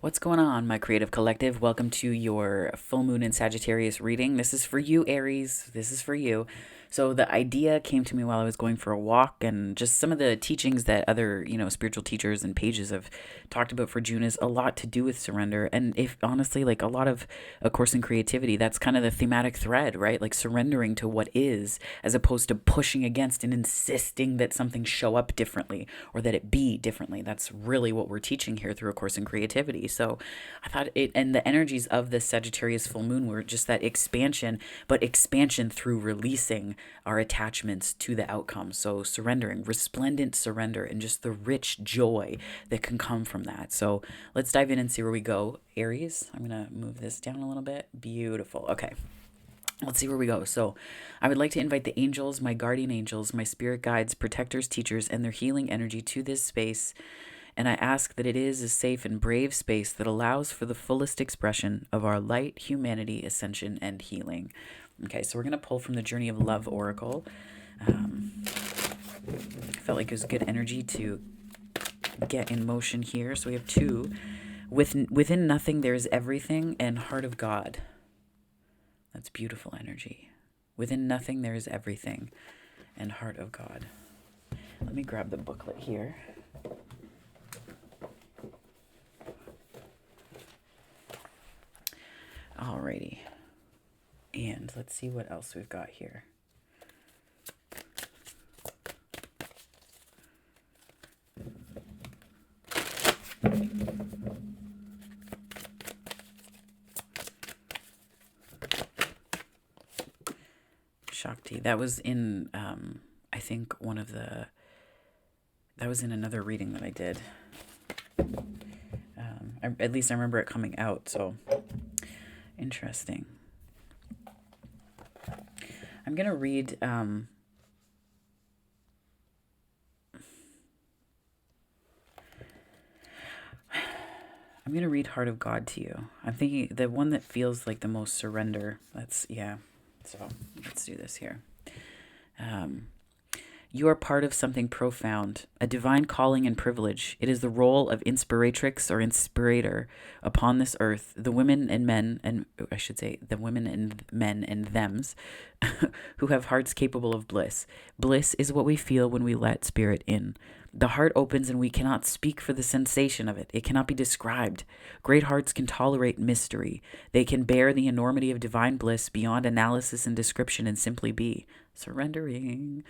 What's going on, my creative collective? Welcome to your full moon in Sagittarius reading. This is for you, Aries. This is for you. So the idea came to me while I was going for a walk, and just some of the teachings that other, spiritual teachers and pages have talked about for June is a lot to do with surrender. And if honestly, like a lot of A Course in Creativity, that's kind of the thematic thread, right? Like surrendering to what is, as opposed to pushing against and insisting that something show up differently or that it be differently. That's really what we're teaching here through A Course in Creativity. So I thought it, and the energies of the Sagittarius full moon were just that expansion, but expansion through releasing our attachments to the outcome. So surrendering, resplendent surrender, and just the rich joy that can come from that. So let's dive in and see where we go. Aries, I'm going to move this down a little bit. Beautiful. Okay. Let's see where we go. So, I would like to invite the angels, my guardian angels, my spirit guides, protectors, teachers, and their healing energy to this space. And I ask that it is a safe and brave space that allows for the fullest expression of our light, humanity, ascension, and healing. Okay, so we're going to pull from the Journey of Love Oracle. Felt like it was good energy to get in motion here. So we have two. Within nothing, there is everything, and Heart of God. That's beautiful energy. Within nothing, there is everything, and Heart of God. Let me grab the booklet here. Alrighty. And let's see what else we've got here. Shakti. That was in, I think, that was in another reading that I did. At least I remember it coming out, so interesting. I'm going to read, I'm going to read Heart of God to you. I'm thinking the one that feels like the most surrender. So let's do this here. You are part of something profound, a divine calling and privilege. It is the role of inspiratrix or inspirator upon this earth, the women and men, and I should say the women and men and thems, who have hearts capable of bliss. Bliss is what we feel when we let spirit in. The heart opens and we cannot speak for the sensation of it. It cannot be described. Great hearts can tolerate mystery. They can bear the enormity of divine bliss beyond analysis and description and simply be. Surrendering.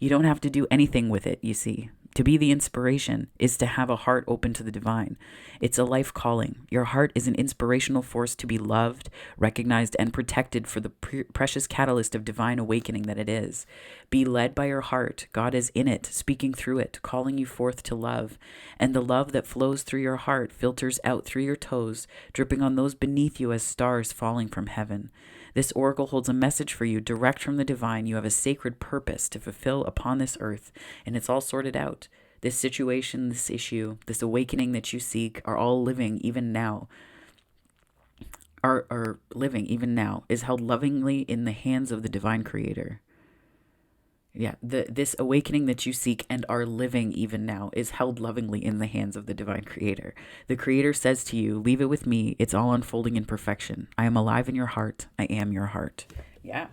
You don't have to do anything with it, you see. To be the inspiration is to have a heart open to the divine. It's a life calling. Your heart is an inspirational force to be loved, recognized, and protected for the precious catalyst of divine awakening that it is. Be led by your heart. God is in it, speaking through it, calling you forth to love. And the love that flows through your heart filters out through your toes, dripping on those beneath you as stars falling from heaven. This oracle holds a message for you direct from the divine. You have a sacred purpose to fulfill upon this earth, and it's all sorted out. This situation, this issue, this awakening that you seek are all living even now. Are living even now, is held lovingly in the hands of the divine creator. Yeah, this awakening that you seek and are living even now is held lovingly in the hands of the divine creator. The creator says to you, leave it with me. It's all unfolding in perfection. I am alive in your heart. I am your heart. Yeah,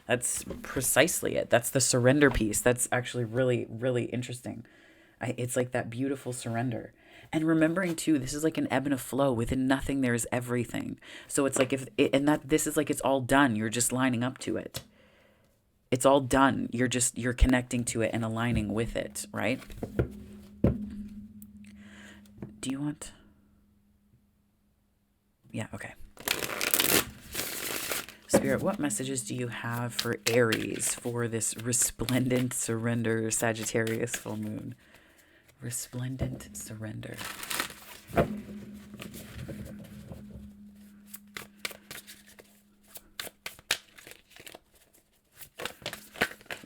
that's precisely it. That's the surrender piece. That's actually really, really interesting. It's like that beautiful surrender. And remembering too, this is like an ebb and a flow. Within nothing, there's everything. So it's like this is like it's all done. You're just lining up to it. It's all done. You're connecting to it and aligning with it, right? Do you want? Yeah, okay. Spirit, what messages do you have for Aries for this resplendent surrender Sagittarius full moon? Resplendent surrender.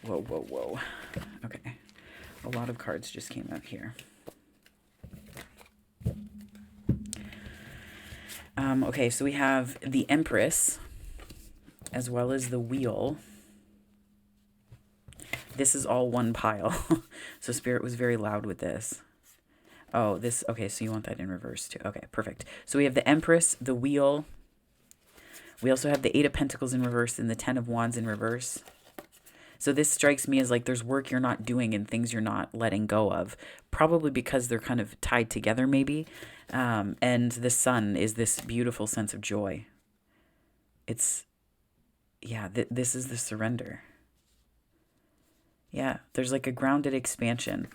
Whoa. Okay. A lot of cards just came out here. Okay, so we have the Empress as well as the Wheel. This is all one pile. So Spirit was very loud with this. Oh, this, okay, so you want that in reverse too. Okay, perfect. So we have the Empress, the Wheel. We also have the Eight of Pentacles in reverse and the Ten of Wands in reverse. So this strikes me as like there's work you're not doing and things you're not letting go of, probably because they're kind of tied together maybe. And the Sun is this beautiful sense of joy. It's, yeah, this is the surrender. Yeah, there's like a grounded expansion.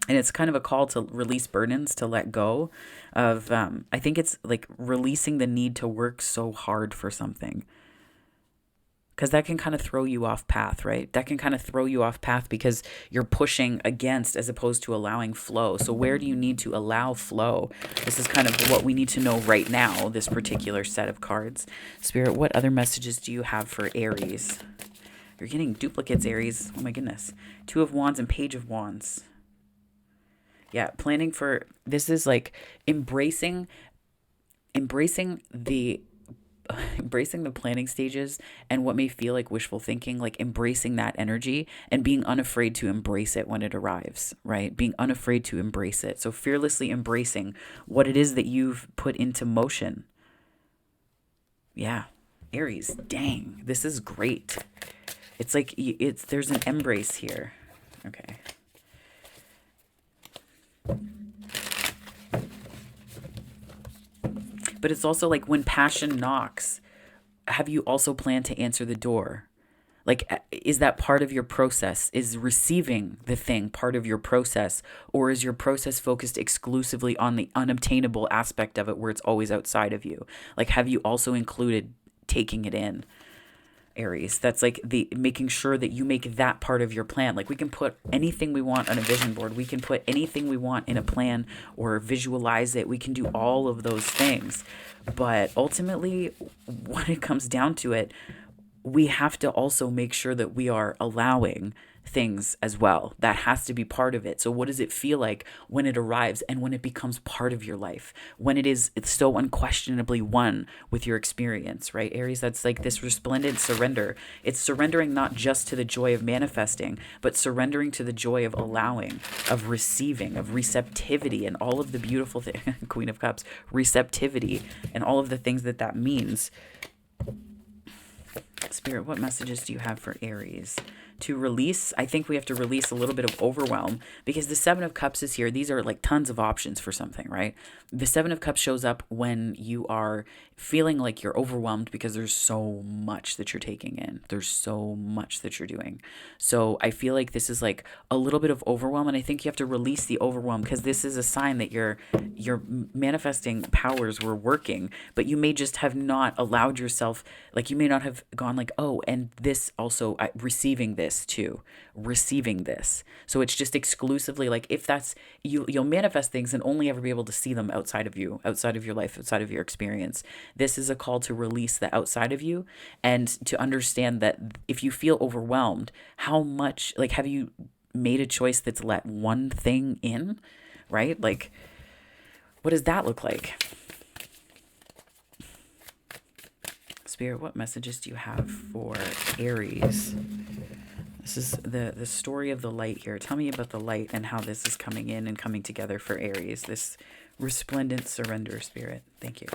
And it's kind of a call to release burdens, to let go of, I think it's like releasing the need to work so hard for something. Because that can kind of throw you off path, right? That can kind of throw you off path because you're pushing against as opposed to allowing flow. So where do you need to allow flow? This is kind of what we need to know right now, this particular set of cards. Spirit, what other messages do you have for Aries? You're getting duplicates, Aries. Oh my goodness. Two of Wands and Page of Wands. Yeah, planning for, this is like embracing the planning stages and what may feel like wishful thinking, like embracing that energy and being unafraid to embrace it when it arrives, right? Being unafraid to embrace it. So fearlessly embracing what it is that you've put into motion. Yeah, Aries, dang, this is great. It's like there's an embrace here. Okay. But it's also like when passion knocks, have you also planned to answer the door? Like, is that part of your process? Is receiving the thing part of your process? Or is your process focused exclusively on the unobtainable aspect of it where it's always outside of you? Like, have you also included taking it in? Aries, that's like the making sure that you make that part of your plan. Like we can put anything we want on a vision board. We can put anything we want in a plan or visualize it. We can do all of those things. But ultimately, when it comes down to it, we have to also make sure that we are allowing things as well. That has to be part of it. So what does it feel like when it arrives and when it becomes part of your life? When it's so unquestionably one with your experience, right? Aries, that's like this resplendent surrender. It's surrendering not just to the joy of manifesting, but surrendering to the joy of allowing, of receiving, of receptivity and all of the beautiful things, Queen of Cups, receptivity and all of the things that means. Spirit, what messages do you have for Aries? To release, I think we have to release a little bit of overwhelm because the Seven of Cups is here. These are like tons of options for something, right? The Seven of Cups shows up when you are feeling like you're overwhelmed because there's so much that you're taking in. There's so much that you're doing. So I feel like this is like a little bit of overwhelm, and I think you have to release the overwhelm because this is a sign that your manifesting powers were working, but you may just have not allowed yourself, like you may not have gone like, oh, and this also, receiving this too, receiving this. So it's just exclusively like if that's you'll manifest things and only ever be able to see them outside of you, outside of your life, outside of your experience. This is a call to release the outside of you and to understand that if you feel overwhelmed, how much, like, have you made a choice that's let one thing in, right? Like, what does that look like? Spirit, what messages do you have for Aries? This is the story of the light here. Tell me about the light and how this is coming in and coming together for Aries. This resplendent surrender, Spirit. Thank you.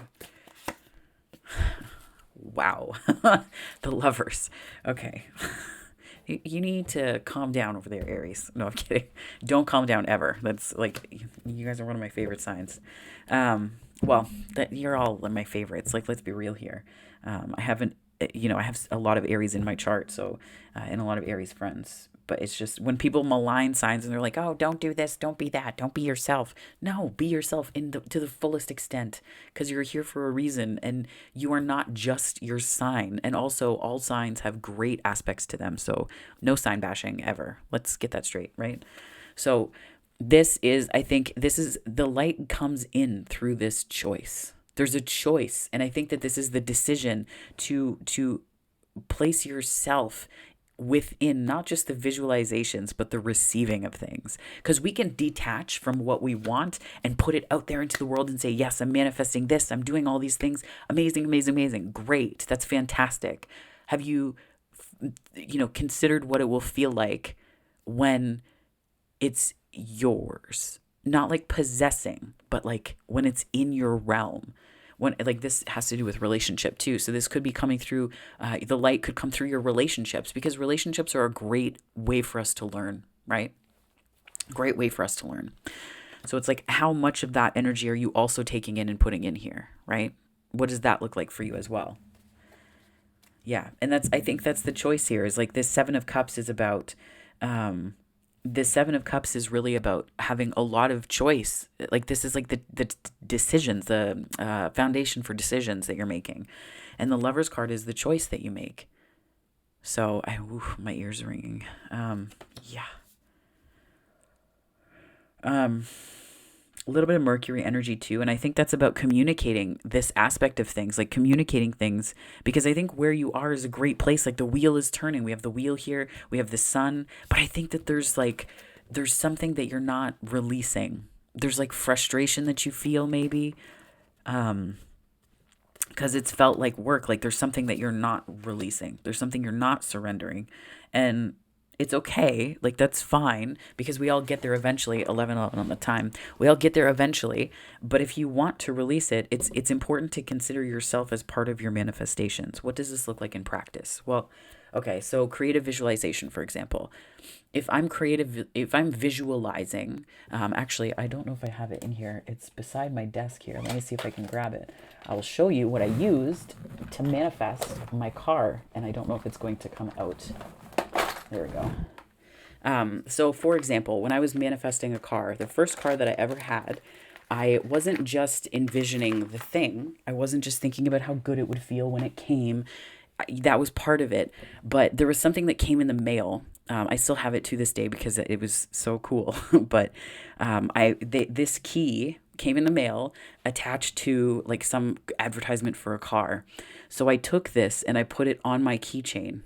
Wow. The Lovers. Okay. You need to calm down over there, Aries. No, I'm kidding. Don't calm down ever. That's like, you guys are one of my favorite signs. Well, you're all my favorites. Like, let's be real here. I have a lot of Aries in my chart, so, and a lot of Aries friends. But it's just when people malign signs and they're like, oh, don't do this, don't be that, don't be yourself. No, be yourself to the fullest extent because you're here for a reason and you are not just your sign. And also, all signs have great aspects to them. So no sign bashing ever. Let's get that straight, right? So I think this is the light comes in through this choice. There's a choice. And I think that this is the decision to place yourself within not just the visualizations, but the receiving of things. Because we can detach from what we want and put it out there into the world and say, yes, I'm manifesting this. I'm doing all these things. Amazing, amazing, amazing. Great. That's fantastic. Have you, considered what it will feel like when it's yours? not like possessing, but like when it's in your realm. When, like, this has to do with relationship too. So this could be coming through, the light could come through your relationships, because relationships are a great way for us to learn, right? Great way for us to learn. So it's like, how much of that energy are you also taking in and putting in here, right? What does that look like for you as well? Yeah. And I think that's the choice here, is like this Seven of Cups is about, this Seven of Cups is really about having a lot of choice. Like, this is like the decisions, the foundation for decisions that you're making. And the Lover's card is the choice that you make. So, my ears are ringing. Yeah. A little bit of Mercury energy too. And I think that's about communicating this aspect of things, like communicating things, because I think where you are is a great place. Like, the wheel is turning. We have the wheel here, we have the sun, but I think that there's something that you're not releasing. There's like frustration that you feel, maybe, because it's felt like work. Like, there's something that you're not releasing. There's something you're not surrendering. And it's okay. Like, that's fine, because we all get there eventually. 11 on the time. We all get there eventually. But if you want to release it, it's important to consider yourself as part of your manifestations. What does this look like in practice? Well, okay, so creative visualization, for example. If I'm visualizing, actually, I don't know if I have it in here. It's beside my desk here. Let me see if I can grab it. I will show you what I used to manifest my car, and I don't know if it's going to come out. There we go. So for example, when I was manifesting a car, the first car that I ever had, I wasn't just envisioning the thing. I wasn't just thinking about how good it would feel when it came. That was part of it. But there was something that came in the mail. I still have it to this day because it was so cool. But this key came in the mail attached to like some advertisement for a car. So I took this and I put it on my keychain.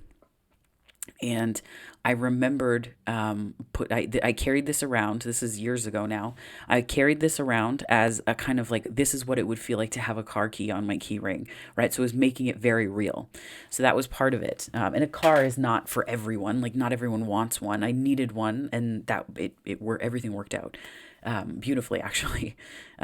And I remembered, I carried this around. This is years ago now. I carried this around as a kind of like, this is what it would feel like to have a car key on my key ring, right? So it was making it very real. So that was part of it. And a car is not for everyone. Like, not everyone wants one. I needed one, and that everything worked out beautifully, actually,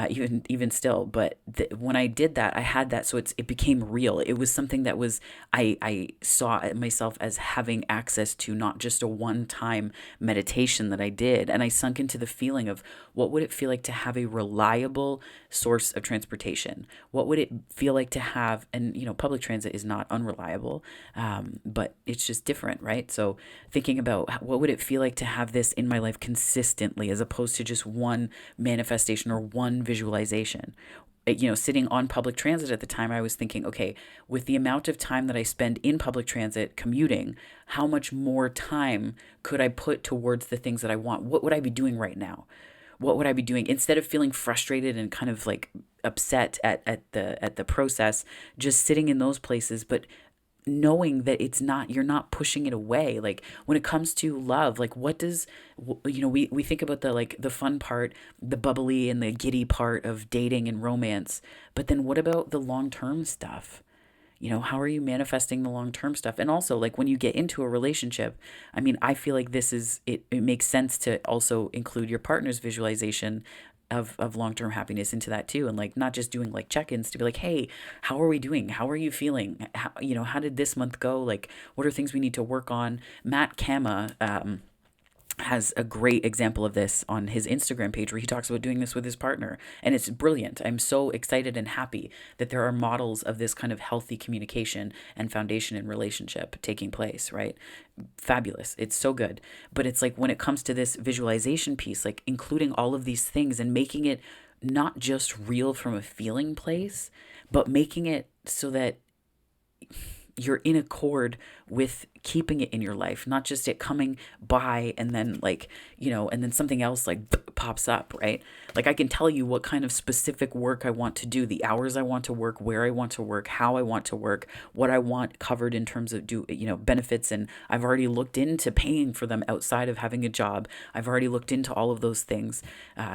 even still. But when I did that, I had that, so it became real. It was something that was, I saw myself as having access to, not just a one-time meditation that I did, and I sunk into the feeling of what would it feel like to have a reliable source of transportation. What would it feel like to have, and public transit is not unreliable, but it's just different, right? So thinking about what would it feel like to have this in my life consistently, as opposed to just one manifestation or one visualization. Sitting on public transit at the time, I was thinking, okay, with the amount of time that I spend in public transit commuting, how much more time could I put towards the things that I want? What would I be doing right now? What would I be doing instead of feeling frustrated and kind of like upset at the process, just sitting in those places, but knowing that you're not pushing it away. Like, when it comes to love, like, what does, we think about the fun part, the bubbly and the giddy part of dating and romance, but then what about the long-term stuff? How are you manifesting the long-term stuff? And also, like, when you get into a relationship, I mean, I feel like it makes sense to also include your partner's visualization of long-term happiness into that too. And like, not just doing like check-ins to be like, hey, how are we doing? How are you feeling? How did this month go? Like, what are things we need to work on? Matt Kama, has a great example of this on his Instagram page, where he talks about doing this with his partner. And it's brilliant. I'm so excited and happy that there are models of this kind of healthy communication and foundation in relationship taking place, right? Fabulous. It's so good. But it's like, when it comes to this visualization piece, like including all of these things and making it not just real from a feeling place, but making it so that you're in accord with keeping it in your life, not just it coming by and then and then something else pops up, right? Like, I can tell you what kind of specific work I want to do, the hours I want to work, where I want to work, how I want to work, what I want covered in terms of benefits. And I've already looked into paying for them outside of having a job. I've already looked into all of those things,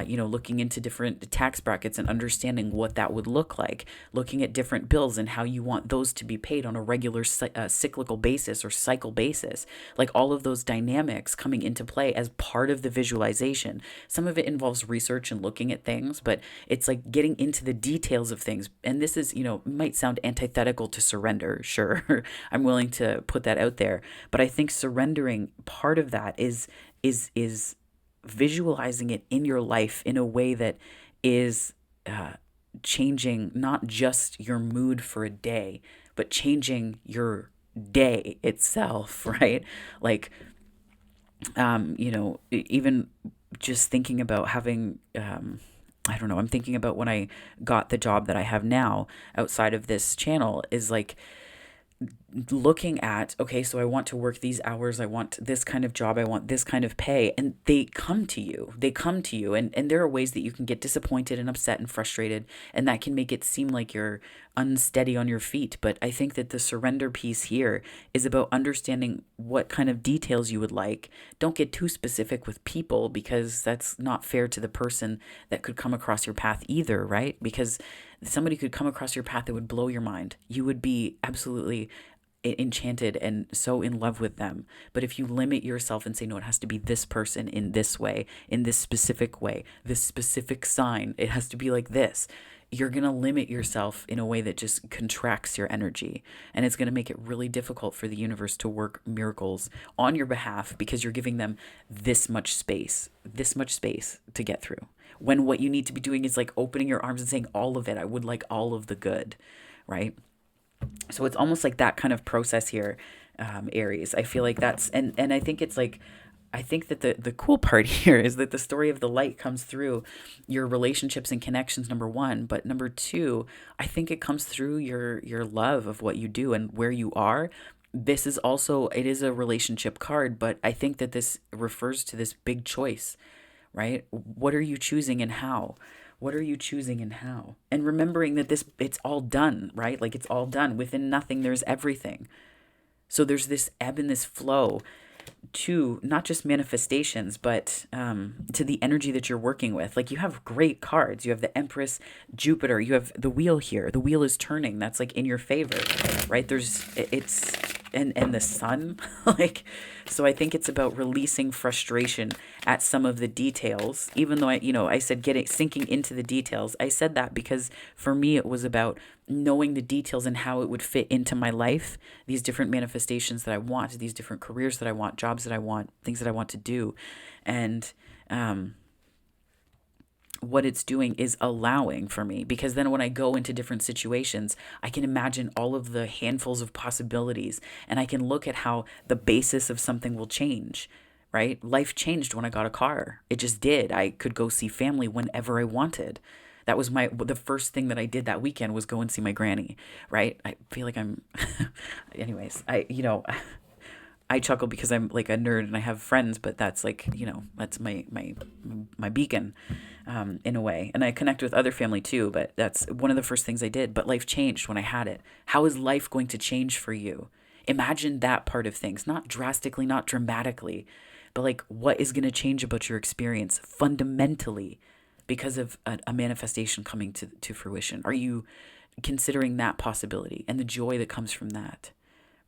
looking into different tax brackets and understanding what that would look like, looking at different bills and how you want those to be paid on a regular cyclical basis or cycle basis. Like, all of those dynamics coming into play as part of the visualization. Some of of it involves research and looking at things, but it's like getting into the details of things. And this is, might sound antithetical to surrender. Sure. I'm willing to put that out there. But I think surrendering, part of that is visualizing it in your life in a way that is changing not just your mood for a day, but changing your day itself, right? Like, even just thinking about having, I don't know, I'm thinking about when I got the job that I have now outside of this channel, is like looking at, okay, so I want to work these hours, I want this kind of job, I want this kind of pay, and they come to you, and there are ways that you can get disappointed and upset and frustrated, and that can make it seem like you're unsteady on your feet. But I think that the surrender piece here is about understanding what kind of details you would like. Don't get too specific with people, because that's not fair to the person that could come across your path either, right? Because somebody could come across your path that would blow your mind. You would be absolutely enchanted and so in love with them. But if you limit yourself and say, no, it has to be this person in this way, in this specific way, this specific sign, it has to be like this, you're going to limit yourself in a way that just contracts your energy. And it's going to make it really difficult for the universe to work miracles on your behalf, because you're giving them this much space to get through. When what you need to be doing is like opening your arms and saying, all of it, I would like all of the good, right? So it's almost like that kind of process here, Aries. I feel like that's, and I think it's like, I think that the cool part here is that the story of the light comes through your relationships and connections, number one. But number two, I think it comes through your love of what you do and where you are. This is also, it is a relationship card, but I think that this refers to this big choice, right? What are you choosing and how? What are you choosing and how? And remembering that it's all done, right? Like it's all done. Within nothing, there's everything. So there's this ebb and this flow to not just manifestations, but to the energy that you're working with. Like you have great cards. You have the Empress, Jupiter. You have the wheel here. The wheel is turning. That's like in your favor, right? And the sun, like, so I think it's about releasing frustration at some of the details, even though I said sinking into the details. I said that because for me, it was about knowing the details and how it would fit into my life, these different manifestations that I want, these different careers that I want, jobs that I want, things that I want to do. And, what it's doing is allowing for me, because then when I go into different situations, I can imagine all of the handfuls of possibilities, and I can look at how the basis of something will change, right? Life changed when I got a car. It just did. I could go see family whenever I wanted. That was the first thing that I did that weekend was go and see my granny, right? I feel like anyways, I chuckle because I'm like a nerd and I have friends, but that's like, that's my beacon, in a way. And I connect with other family too, but that's one of the first things I did. But life changed when I had it. How is life going to change for you? Imagine that part of things, not drastically, not dramatically, but like what is going to change about your experience fundamentally because of a manifestation coming to fruition? Are you considering that possibility and the joy that comes from that?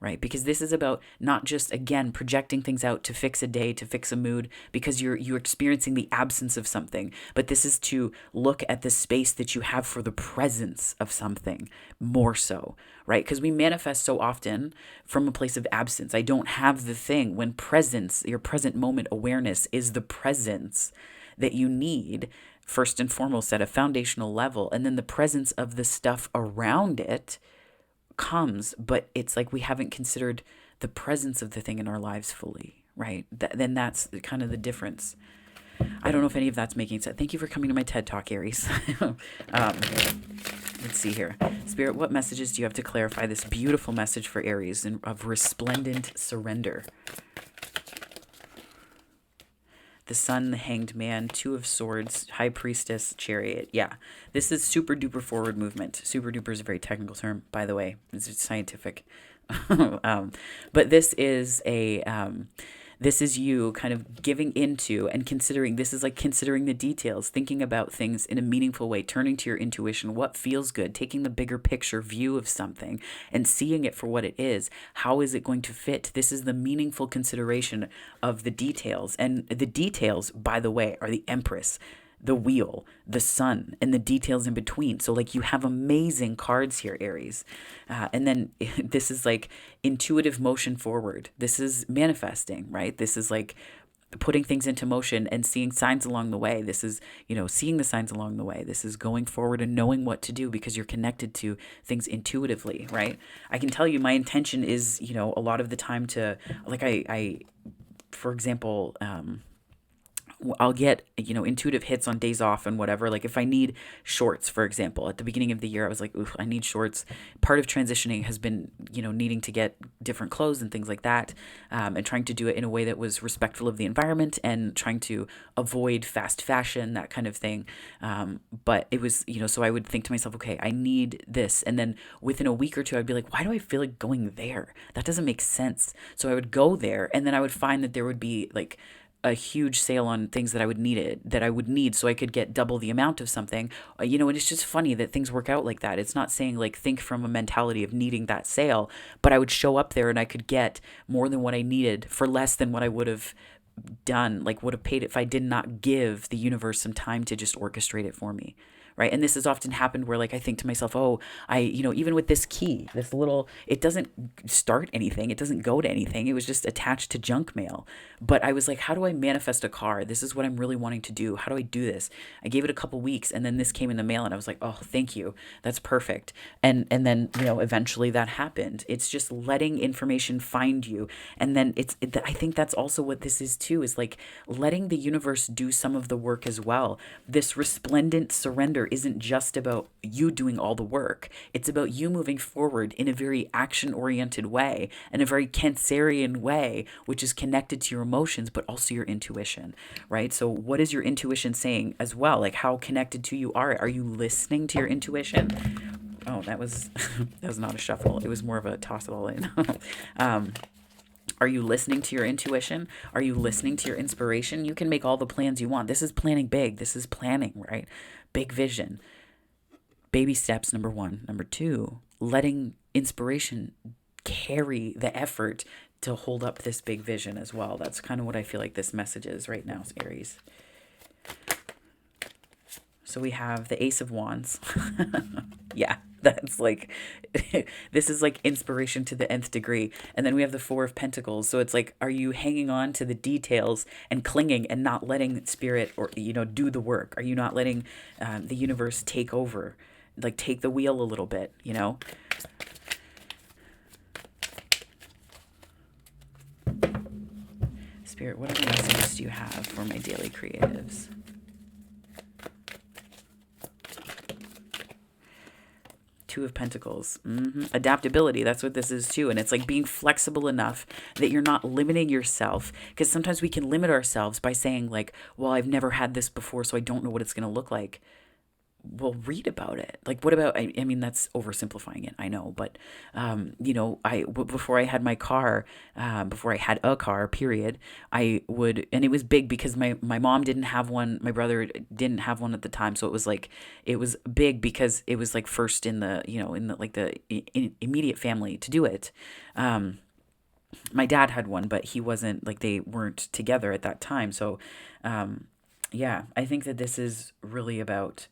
Right? Because this is about not just, again, projecting things out to fix a day, to fix a mood, because you're experiencing the absence of something. But this is to look at the space that you have for the presence of something more so, right? Because we manifest so often from a place of absence. I don't have the thing, when presence, your present moment awareness is the presence that you need first and foremost at a foundational level. And then the presence of the stuff around it comes, but it's like we haven't considered the presence of the thing in our lives fully, right? Then that's kind of the difference. I don't know if any of that's making sense. Thank you for coming to my TED Talk, Aries. Let's see here. Spirit, what messages do you have to clarify this beautiful message for Aries of resplendent surrender? The Sun, the Hanged Man, Two of Swords, High Priestess, Chariot. Yeah, this is super duper forward movement. Super duper is a very technical term, by the way. It's scientific. But this is This is you kind of giving into and considering. This is like considering the details, thinking about things in a meaningful way, turning to your intuition, what feels good, taking the bigger picture view of something and seeing it for what it is. How is it going to fit? This is the meaningful consideration of the details. And the details, by the way, are the Empress, the wheel, the sun, and the details in between. So like you have amazing cards here, Aries. And then this is like intuitive motion forward. This is manifesting, right? This is like putting things into motion and seeing signs along the way. This is, seeing the signs along the way. This is going forward and knowing what to do because you're connected to things intuitively, right? I can tell you my intention is, a lot of the time to, like I for example, I'll get, intuitive hits on days off and whatever. Like if I need shorts, for example, at the beginning of the year, I was like, ooh, I need shorts. Part of transitioning has been, needing to get different clothes and things like that, and trying to do it in a way that was respectful of the environment and trying to avoid fast fashion, that kind of thing. But it was, so I would think to myself, okay, I need this. And then within a week or two, I'd be like, why do I feel like going there? That doesn't make sense. So I would go there and then I would find that there would be like a huge sale on things that I would need so I could get double the amount of something, and it's just funny that things work out like that. It's not saying like think from a mentality of needing that sale, but I would show up there and I could get more than what I needed for less than what I would have paid if I did not give the universe some time to just orchestrate it for me. Right. And this has often happened where like I think to myself, oh, even with this key, it doesn't start anything. It doesn't go to anything. It was just attached to junk mail. But I was like, how do I manifest a car? This is what I'm really wanting to do. How do I do this? I gave it a couple weeks and then this came in the mail and I was like, oh, thank you. That's perfect. And then, eventually that happened. It's just letting information find you. And then I think that's also what this is too, is like letting the universe do some of the work as well. This resplendent surrender isn't just about you doing all the work. It's about you moving forward in a very action-oriented way, in a very Cancerian way, which is connected to your emotions, but also your intuition, right? So what is your intuition saying as well? Like how connected to you are you listening to your intuition? Oh, that was not a shuffle. It was more of a toss it all in. Are you listening to your intuition? Are you listening to your inspiration? You can make all the plans you want. This is planning big. This is planning, right? Big vision. Baby steps, number 1. Number 2, letting inspiration carry the effort to hold up this big vision as well. That's kind of what I feel like this message is right now, Aries. So we have the Ace of Wands. Yeah, that's like, this is like inspiration to the nth degree. And then we have the Four of Pentacles. So it's like, are you hanging on to the details and clinging and not letting spirit or, do the work? Are you not letting the universe take over, like take the wheel a little bit, Spirit, what other messages do you have for my daily creatives? Two of Pentacles. Adaptability. That's what this is too. And it's like being flexible enough that you're not limiting yourself. Because sometimes we can limit ourselves by saying like, well, I've never had this before, so I don't know what it's going to look like. Well, read about it. Like, what about, I mean, that's oversimplifying it, I know, but, before I had my car, before I had a car, period, and it was big because my mom didn't have one, my brother didn't have one at the time, so it was big because it was like first in the, immediate family to do it. My dad had one, but he wasn't, like, they weren't together at that time, so, yeah, I think that this is really about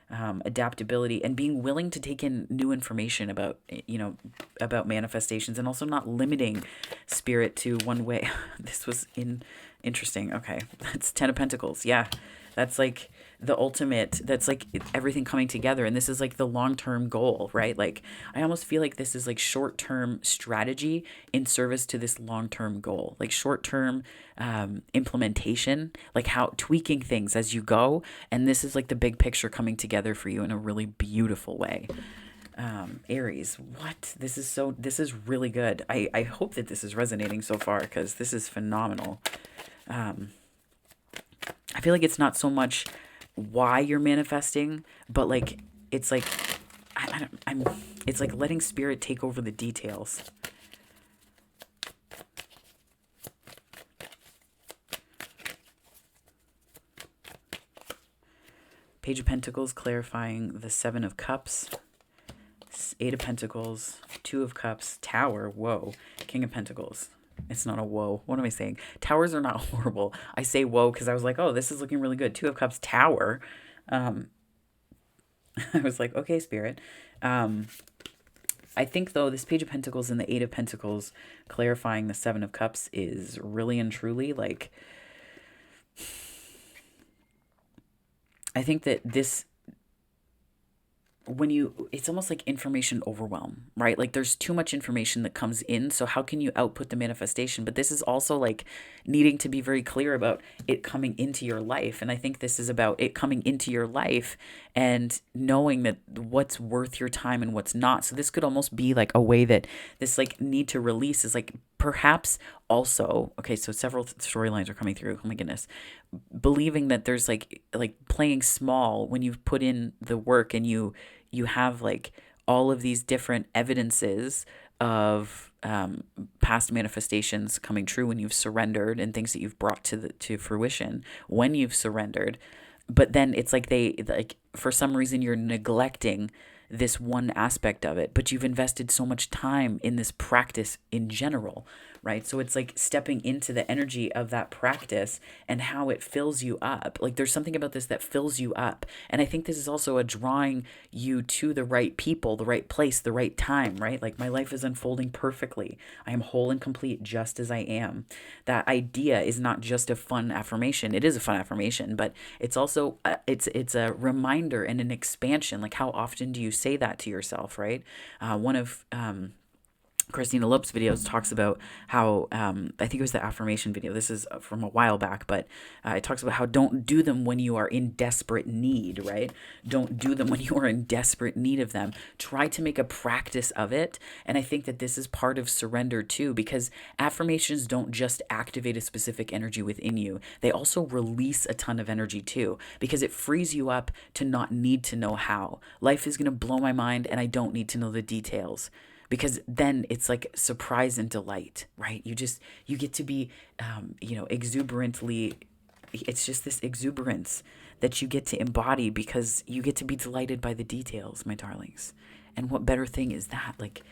adaptability and being willing to take in new information about manifestations, and also not limiting spirit to one way. This was interesting. Okay, that's 10 of Pentacles. Yeah, that's like the ultimate. That's like everything coming together, and this is like the long-term goal, right? Like I almost feel like this is like short-term strategy in service to this long-term goal, like short-term implementation, like how tweaking things as you go, and this is like the big picture coming together for you in a really beautiful way. Aries, this is really good. I hope that this is resonating so far, because this is phenomenal. I feel like it's not so much why you're manifesting, but like it's like it's like letting spirit take over the details. Page of Pentacles clarifying the Seven of Cups. Eight of Pentacles, Two of Cups, Tower, whoa, King of Pentacles. It's not a whoa. What am I saying? Towers are not horrible. I say whoa because I was like, oh, this is looking really good. Two of Cups, Tower. I was like, okay, Spirit. I think, though, this Page of Pentacles and the Eight of Pentacles clarifying the Seven of Cups is really and truly like, I think that this, it's almost like information overwhelm, right? Like there's too much information that comes in. So how can you output the manifestation? But this is also like needing to be very clear about it coming into your life. And I think this is about it coming into your life and knowing that what's worth your time and what's not. So this could almost be like a way that this like need to release is like perhaps also, okay, so several storylines are coming through. Oh my goodness. Believing that there's like playing small when you've put in the work and you have like all of these different evidences of past manifestations coming true when you've surrendered and things that you've brought to fruition when you've surrendered. But then it's like for some reason you're neglecting this one aspect of it, but you've invested so much time in this practice in general, right? So it's like stepping into the energy of that practice and how it fills you up. Like there's something about this that fills you up. And I think this is also a drawing you to the right people, the right place, the right time, right? Like my life is unfolding perfectly. I am whole and complete just as I am. That idea is not just a fun affirmation. It is a fun affirmation, but it's also, it's a reminder and an expansion. Like how often do you say that to yourself, right? One of Christina Lope's videos talks about how, I think it was the affirmation video. This is from a while back, but it talks about how don't do them when you are in desperate need, right? Don't do them when you are in desperate need of them. Try to make a practice of it. And I think that this is part of surrender too, because affirmations don't just activate a specific energy within you. They also release a ton of energy too, because it frees you up to not need to know how. Life is going to blow my mind and I don't need to know the details. Because then it's like surprise and delight, right? You get to be, exuberantly, it's just this exuberance that you get to embody because you get to be delighted by the details, my darlings. And what better thing is that? Like,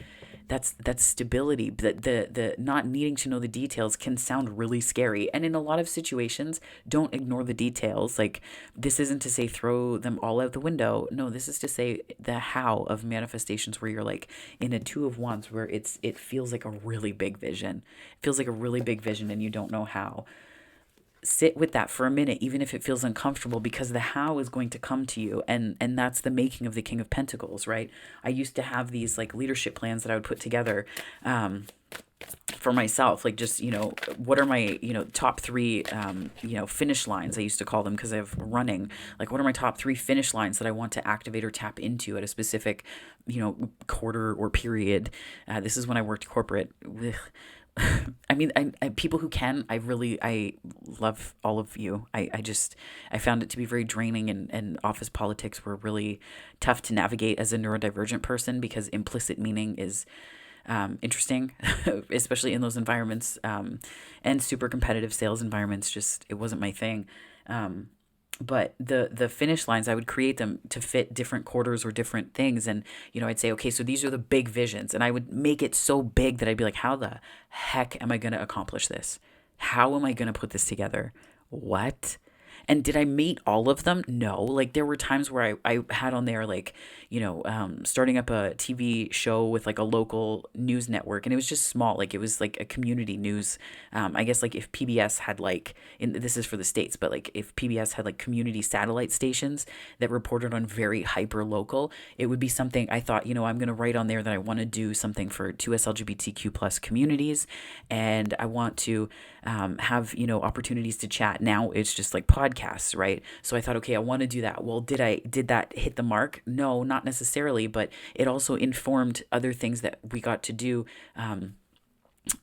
that's stability. The not needing to know the details can sound really scary. And in a lot of situations, don't ignore the details. Like, this isn't to say throw them all out the window. No, this is to say the how of manifestations where you're like in a Two of Wands where it feels like a really big vision. It feels like a really big vision and you don't know how. Sit with that for a minute, even if it feels uncomfortable, because the how is going to come to you. And that's the making of the King of Pentacles, right? I used to have these like leadership plans that I would put together for myself, like just, what are my, top three, finish lines, I used to call them because I have running. Like, what are my top three finish lines that I want to activate or tap into at a specific, quarter or period? This is when I worked corporate. I mean, I people who can, I love all of you. I found it to be very draining, and office politics were really tough to navigate as a neurodivergent person because implicit meaning is interesting, especially in those environments, and super competitive sales environments. Just, it wasn't my thing. But the finish lines, I would create them to fit different quarters or different things. And, I'd say, okay, so these are the big visions. And I would make it so big that I'd be like, how the heck am I going to accomplish this? How am I going to put this together? What? And did I meet all of them? No. Like, there were times where I had on there, like, starting up a TV show with like a local news network, and it was just small. Like, it was like a community news. I guess like if PBS had like, this is for the States, but like if PBS had like community satellite stations that reported on very hyper local, it would be something I thought, I'm going to write on there that I want to do something for 2S LGBTQ plus communities. And I want to have, opportunities to chat. Now it's just like podcasts, right? So I thought, okay, I want to do that. Well, did that hit the mark? No, not necessarily, but it also informed other things that we got to do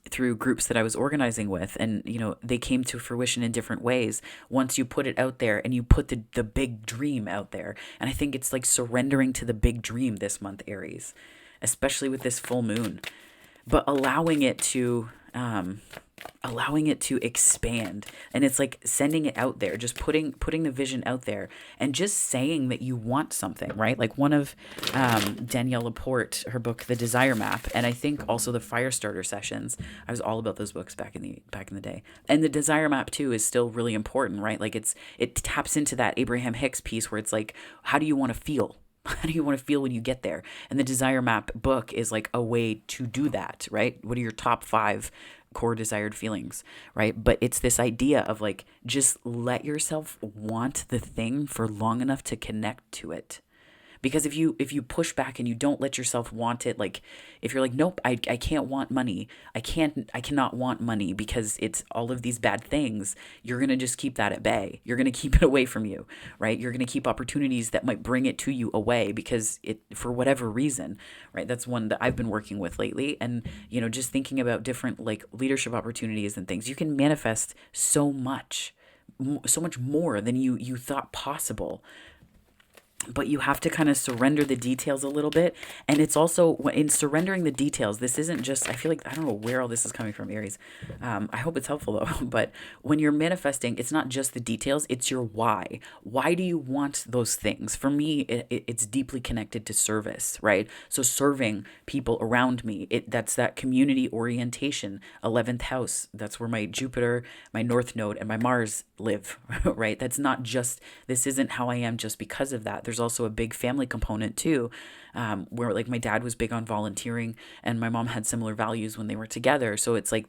through groups that I was organizing with. And, they came to fruition in different ways once you put it out there and you put the big dream out there. And I think it's like surrendering to the big dream this month, Aries, especially with this full moon, but allowing it to, allowing it to expand. And it's like sending it out there, just putting the vision out there, and just saying that you want something, right? Like one of Danielle Laporte, her book The Desire Map, and I think also the Firestarter sessions. I was all about those books back in the day. And the Desire Map too is still really important, right? Like it taps into that Abraham Hicks piece where it's like, how do you want to feel? How do you want to feel when you get there? And the Desire Map book is like a way to do that, right? What are your top 5 core desired feelings, right? But it's this idea of like, just let yourself want the thing for long enough to connect to it. Because if you push back and you don't let yourself want it, like if you're like, nope, I can't want money, I cannot want money because it's all of these bad things, you're gonna just keep that at bay. You're gonna keep it away from you, right? You're gonna keep opportunities that might bring it to you away because it, for whatever reason, right? That's one that I've been working with lately. And just thinking about different like leadership opportunities and things, you can manifest so much more than you thought possible, but you have to kind of surrender the details a little bit. And it's also in surrendering the details, this isn't just, I feel like, I don't know where all this is coming from, Aries. I hope it's helpful though. But when you're manifesting, it's not just the details, it's your why. Why do you want those things? For me, it's deeply connected to service, right? So serving people around me, that's that community orientation. 11th house, that's where my Jupiter, my North Node, and my Mars live, right? That's not just, this isn't how I am just because of that. There's also a big family component too, where like my dad was big on volunteering and my mom had similar values when they were together. So it's like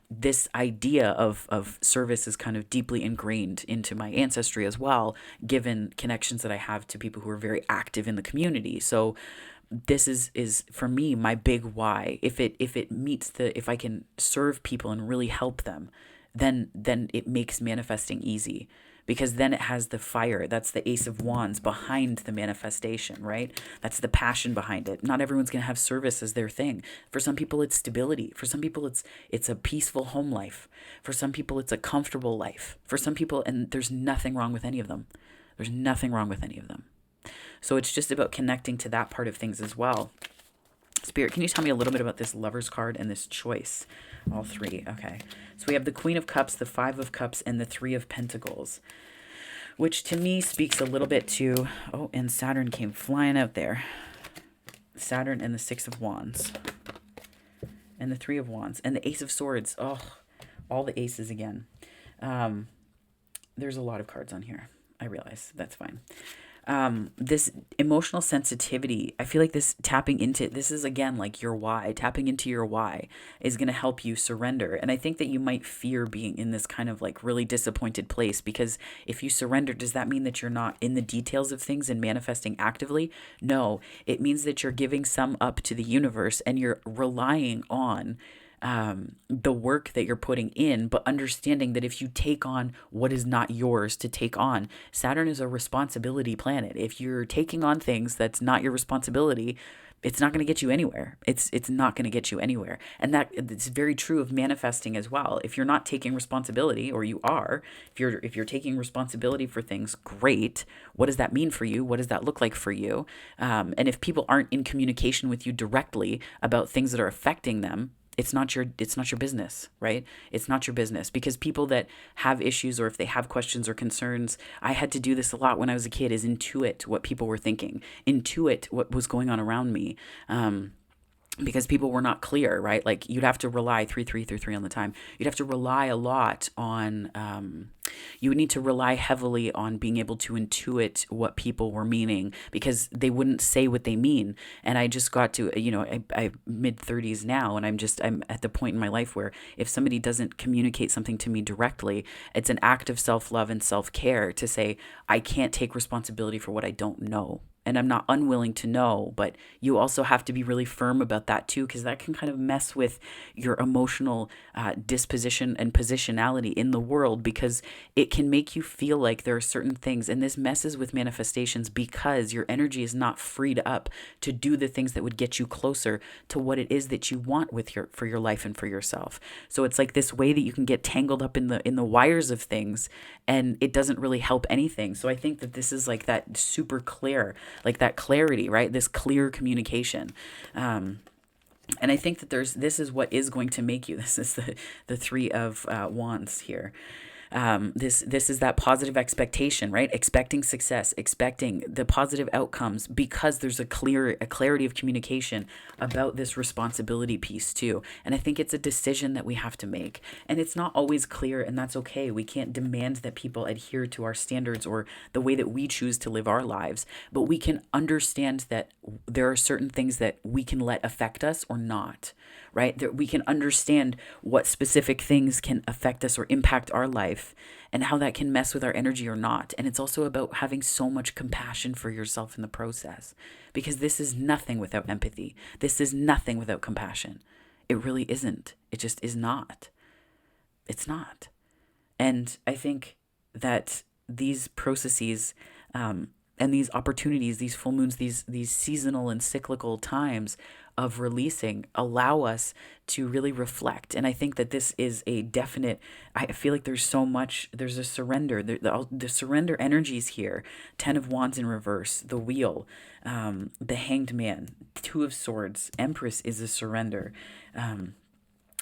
this idea of service is kind of deeply ingrained into my ancestry as well, given connections that I have to people who are very active in the community. So this is for me my big why. If it meets if I can serve people and really help them, then it makes manifesting easy, because then it has the fire. That's the Ace of Wands behind the manifestation, right? That's the passion behind it. Not everyone's going to have service as their thing. For some people, it's stability. For some people, it's a peaceful home life. For some people, it's a comfortable life. For some people, and there's nothing wrong with any of them. There's nothing wrong with any of them. So it's just about connecting to that part of things as well. Spirit, can you tell me a little bit about this Lover's card and this choice? All 3. Okay. So we have the Queen of Cups, the 5 of Cups, and the 3 of Pentacles, which to me speaks a little bit to, oh, and Saturn came flying out there. Saturn and the 6 of Wands. And the 3 of Wands. And the Ace of Swords. Oh, all the aces again. There's a lot of cards on here. I realize. That's fine. This emotional sensitivity, I feel like this is again like your why. Tapping into your why is going to help you surrender. And I think that you might fear being in this kind of like really disappointed place, because if you surrender, does that mean that you're not in the details of things and manifesting actively? No, it means that you're giving some up to the universe and you're relying on the work that you're putting in, but understanding that if you take on what is not yours to take on, Saturn is a responsibility planet. If you're taking on things that's not your responsibility, it's not going to get you anywhere. It's not going to get you anywhere. And it's very true of manifesting as well. If you're not taking responsibility, or you are, if you're taking responsibility for things, great. What does that mean for you? What does that look like for you? And if people aren't in communication with you directly about things that are affecting them, it's not your business, right? It's not your business, because people that have issues, or if they have questions or concerns, I had to do this a lot when I was a kid, is intuit what people were thinking, intuit what was going on around me. Because people were not clear, right? Like you'd have to rely 3 on the time. You'd have to rely a lot on, you would need to rely heavily on being able to intuit what people were meaning, because they wouldn't say what they mean. And I just got to, I mid-30s now, and I'm at the point in my life where if somebody doesn't communicate something to me directly, it's an act of self-love and self-care to say, I can't take responsibility for what I don't know. And I'm not unwilling to know, but you also have to be really firm about that too, because that can kind of mess with your emotional disposition and positionality in the world, because it can make you feel like there are certain things, and this messes with manifestations because your energy is not freed up to do the things that would get you closer to what it is that you want for your life and for yourself. So it's like this way that you can get tangled up in the wires of things, and it doesn't really help anything. So I think that this is like that super clear, like that clarity, right? This clear communication. And I think that this is what is going to make you. This is the three of wands here. This is that positive expectation, right? Expecting success, expecting the positive outcomes, because there's a clarity of communication about this responsibility piece too. And I think it's a decision that we have to make, and it's not always clear, and that's okay. We can't demand that people adhere to our standards or the way that we choose to live our lives, but we can understand that there are certain things that we can let affect us or not, right? That we can understand what specific things can affect us or impact our life, and how that can mess with our energy or not. And it's also about having so much compassion for yourself in the process, because this is nothing without empathy. This is nothing without compassion. It really isn't. It just is not. It's not. And I think that these processes, and these opportunities, these full moons, these seasonal and cyclical times of releasing allow us to really reflect. And I think that this is a definite, I feel like there's so much, there's a surrender, the surrender energies here. 10 of Wands in reverse, the Wheel, the Hanged Man, 2 of Swords, Empress is a surrender.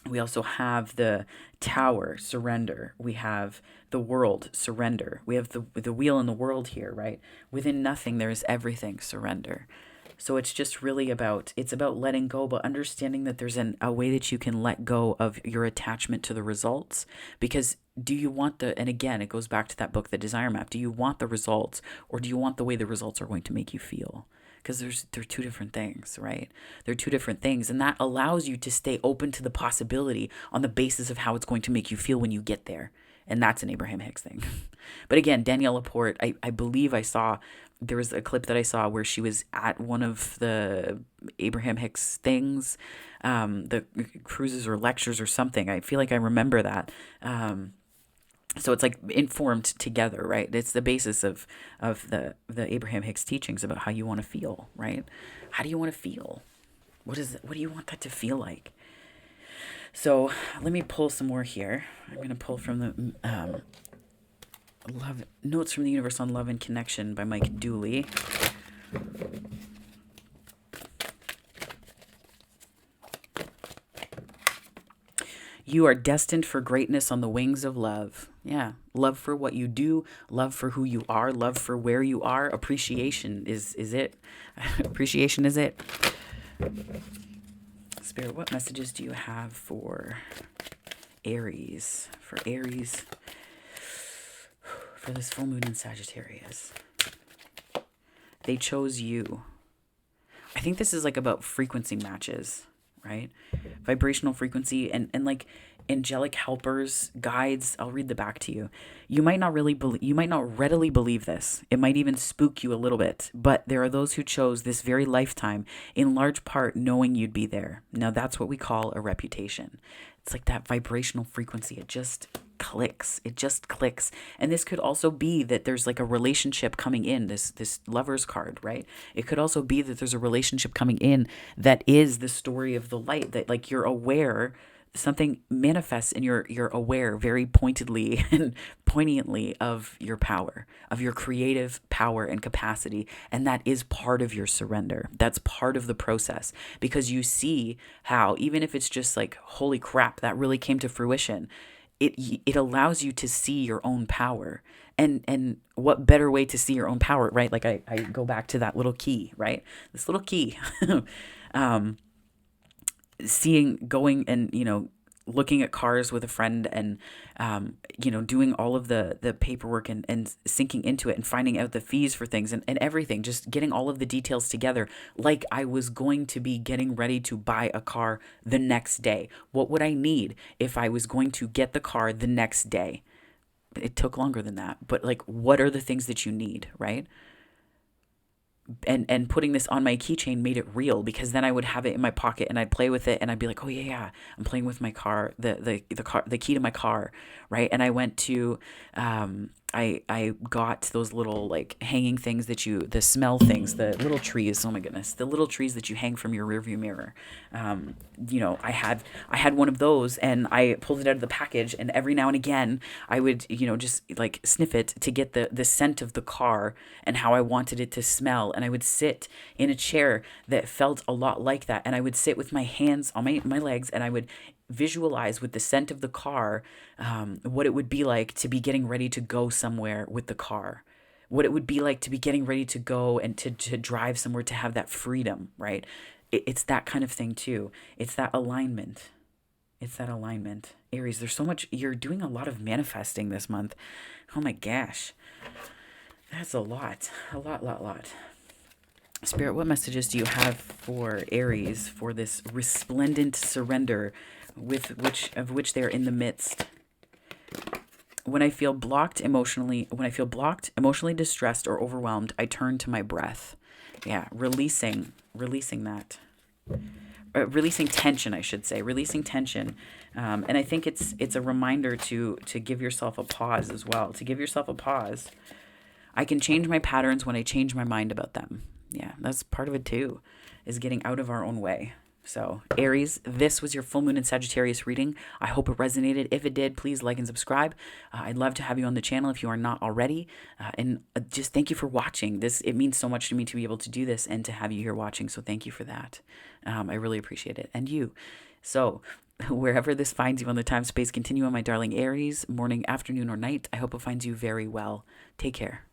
We also have the Tower, surrender. We have the World, surrender. We have the Wheel and the World here, right? Within nothing, there is everything, surrender. So it's just really it's about letting go, but understanding that there's a way that you can let go of your attachment to the results. Because do you want and again, it goes back to that book, The Desire Map. Do you want the results, or do you want the way the results are going to make you feel? Because they're two different things, right? They're two different things. And that allows you to stay open to the possibility on the basis of how it's going to make you feel when you get there. And that's an Abraham Hicks thing. But again, Danielle Laporte, I believe there was a clip that I saw where she was at one of the Abraham Hicks things, the cruises or lectures or something. I feel like I remember that. So it's like informed together, right? It's the basis of the Abraham Hicks teachings about how you want to feel, right? How do you want to feel? What do you want that to feel like? So let me pull some more here. I'm going to pull from the Love Notes from the Universe on Love and Connection by Mike Dooley. You are destined for greatness on the wings of love. Yeah. Love for what you do, love for who you are, love for where you are. Appreciation is it. Appreciation is it. Spirit, what messages do you have for Aries? For Aries, for this full moon in Sagittarius. They chose you. I think this is like about frequency matches, right? Vibrational frequency and like angelic helpers, guides. I'll read the back to you. You might not readily believe this. It might even spook you a little bit, but there are those who chose this very lifetime in large part knowing you'd be there. Now that's what we call a reputation. It's like that vibrational frequency. It just clicks. It just clicks. And this could also be that there's like a relationship coming in, this Lover's card, right? It could also be that there's a relationship coming in that is the story of the light, that like you're aware, something manifests and you're aware very pointedly and poignantly of your power, of your creative power and capacity. And that is part of your surrender. That's part of the process, because you see how, even if it's just like, holy crap, that really came to fruition, it allows you to see your own power. And what better way to see your own power, right? Like I go back to that little key, right? This little key. Going and, looking at cars with a friend and, doing all of the paperwork and sinking into it and finding out the fees for things and everything, just getting all of the details together. Like I was going to be getting ready to buy a car the next day. What would I need if I was going to get the car the next day? It took longer than that, but like, what are the things that you need, right? And putting this on my keychain made it real, because then I would have it in my pocket and I'd play with it and I'd be like, oh yeah, I'm playing with my car, the key to my car, right? And I went to I got those little like hanging things the smell things, the little trees. Oh my goodness, the little trees that you hang from your rearview mirror. I had one of those, and I pulled it out of the package, and every now and again I would just like sniff it to get the scent of the car and how I wanted it to smell, and I would sit in a chair that felt a lot like that, and I would sit with my hands on my legs, and I would visualize with the scent of the car, what it would be like to be getting ready to go somewhere with the car, what it would be like to be getting ready to go and to drive somewhere, to have that freedom, right? It's that kind of thing too. It's that alignment. It's that alignment. Aries, there's so much, you're doing a lot of manifesting this month. Oh my gosh. That's a lot. A lot. Spirit, what messages do you have for Aries for this resplendent surrender of which they're in the midst? When I feel blocked, emotionally distressed or overwhelmed, I turn to my breath. Yeah, releasing that. Releasing tension, I should say. Releasing tension. And I think it's a reminder to give yourself a pause as well. To give yourself a pause. I can change my patterns when I change my mind about them. Yeah, that's part of it too, is getting out of our own way. So, Aries, this was your full moon and Sagittarius reading. I hope it resonated. If it did, please like and subscribe. I'd love to have you on the channel if you are not already. And just thank you for watching. It means so much to me to be able to do this and to have you here watching. So thank you for that. I really appreciate it. And you. So, wherever this finds you on the time space continuum, my darling Aries, morning, afternoon, or night, I hope it finds you very well. Take care.